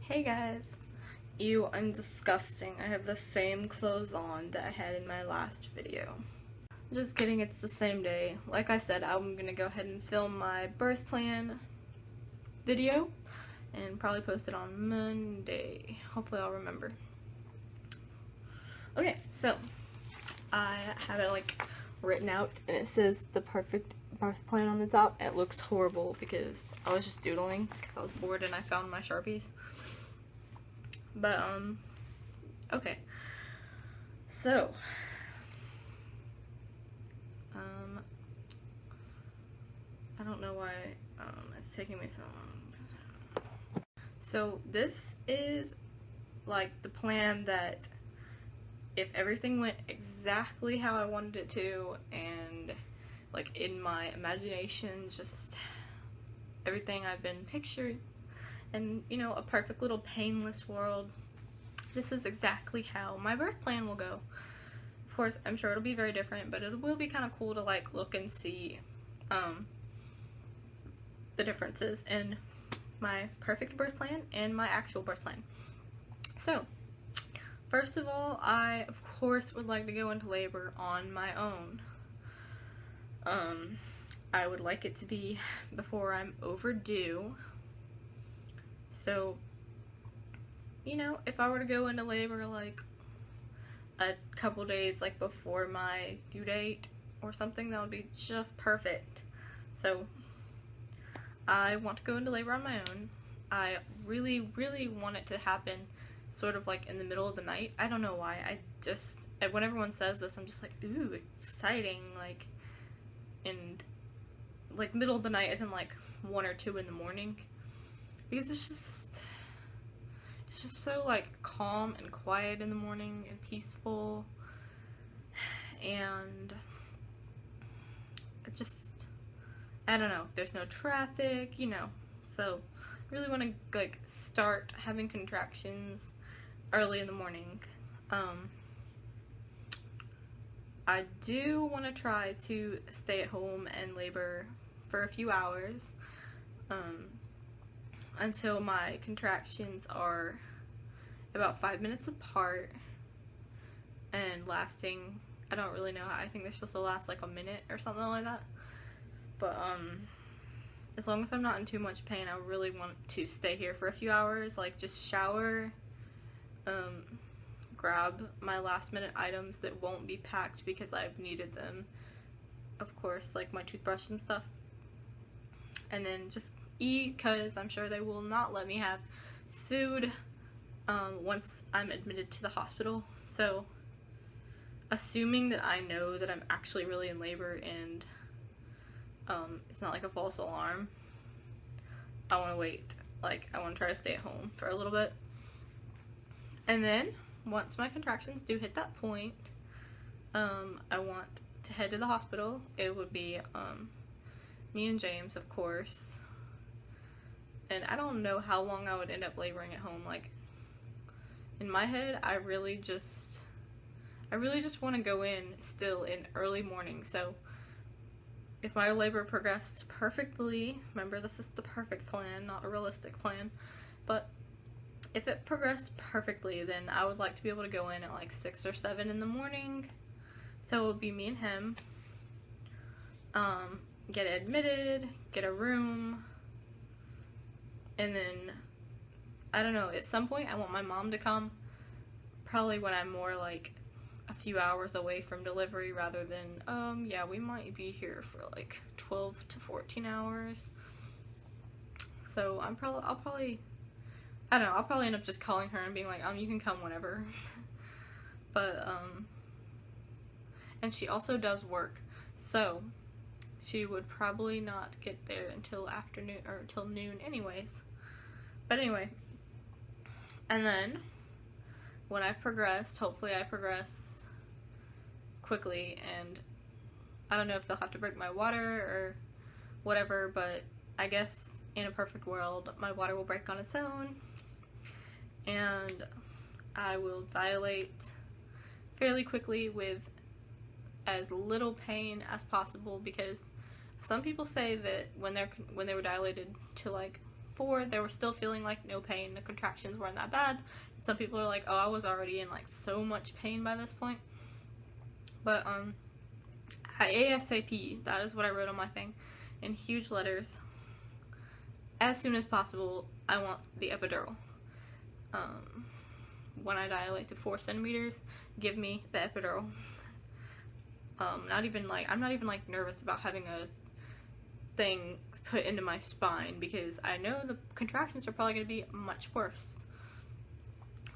Hey guys. Ew, I'm disgusting. I have the same clothes on that I had in my last video. Just kidding, it's the same day. Like I said, I'm gonna go ahead and film my birth plan video and probably post it on Monday. Hopefully I'll remember. Okay, so I have it like written out and it says the perfect birth plan on the top. It looks horrible because I was just doodling because I was bored and I found my Sharpies. But, okay. So, I don't know why, it's taking me so long. So, this is, like, the plan that if everything went exactly how I wanted it to, and, like, in my imagination, just everything I've been picturing, and, you know, a perfect little painless world, this is exactly how my birth plan will go. Of course, I'm sure it'll be very different, but it will be kind of cool to, like, look and see, the differences in my perfect birth plan and my actual birth plan. So, first of all, I, of course, would like to go into labor on my own. I would like it to be before I'm overdue. So, you know, if I were to go into labor like a couple days like before my due date or something, that would be just perfect. So, I want to go into labor on my own. I really, really want it to happen sort of like in the middle of the night. I don't know why. When everyone says this, I'm just like, ooh, exciting, like, and like middle of the night isn't like 1 or 2 in the morning, because it's just so like calm and quiet in the morning and peaceful, and it just, I don't know, there's no traffic, you know, so I really want to like start having contractions early in the morning. I do want to try to stay at home and labor for a few hours until my contractions are about 5 minutes apart and lasting, I don't really know, I think they're supposed to last like a minute or something like that. But as long as I'm not in too much pain, I really want to stay here for a few hours, like just shower, grab my last minute items that won't be packed because I've needed them, of course, like my toothbrush and stuff, and then just eat, because I'm sure they will not let me have food once I'm admitted to the hospital. So assuming that I know that I'm actually really in labor and it's not like a false alarm, I want to wait. Like, I want to try to stay at home for a little bit, and then once my contractions do hit that point, I want to head to the hospital. It would be me and James, of course, and I don't know how long I would end up laboring at home. Like, in my head, I really just want to go in still in early morning. So if my labor progressed perfectly, remember this is the perfect plan, not a realistic plan, but if it progressed perfectly, then I would like to be able to go in at like 6 or 7 in the morning. So it would be me and him, get admitted, get a room, and then, I don't know, at some point I want my mom to come, probably when I'm more like a few hours away from delivery, rather than, yeah, we might be here for like 12 to 14 hours. So I'll probably end up just calling her and being like, you can come whenever. But, and she also does work, so she would probably not get there until afternoon, or till noon anyways. But anyway, and then when I've progressed, hopefully I progress quickly, and I don't know if they'll have to break my water or whatever, but I guess in a perfect world my water will break on its own and I will dilate fairly quickly with as little pain as possible, because some people say that when they were dilated to like before, they were still feeling like no pain. The contractions weren't that bad. Some people are like, oh, I was already in like so much pain by this point. But ASAP, that is what I wrote on my thing in huge letters. As soon as possible, I want the epidural. When I dilate to 4 centimeters, give me the epidural. I'm not even like nervous about having a thing put into my spine, because I know the contractions are probably going to be much worse.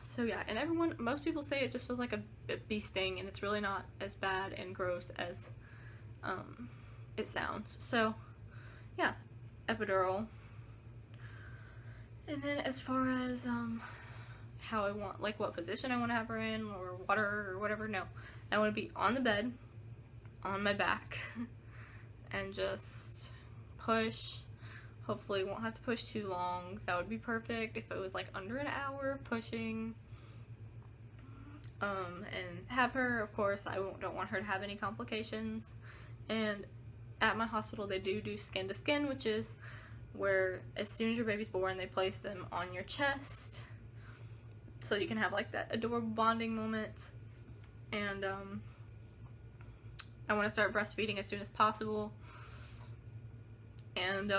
So yeah, and most people say it just feels like a bee sting, and it's really not as bad and gross as it sounds. So yeah, epidural. And then as far as how I want, like what position I want to have her in, or water or whatever, no. I want to be on the bed, on my back, and just push. Hopefully won't have to push too long. That would be perfect if it was like under an hour of pushing. And have her, of course, don't want her to have any complications. And at my hospital they do skin to skin, which is where as soon as your baby's born, they place them on your chest so you can have like that adorable bonding moment. And I want to start breastfeeding as soon as possible. And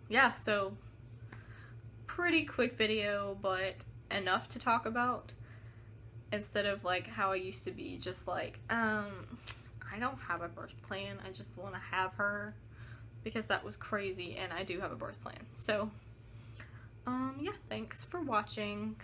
yeah, so pretty quick video, but enough to talk about, instead of like how I used to be, just like I don't have a birth plan, I just want to have her, because that was crazy, and I do have a birth plan. So yeah, thanks for watching.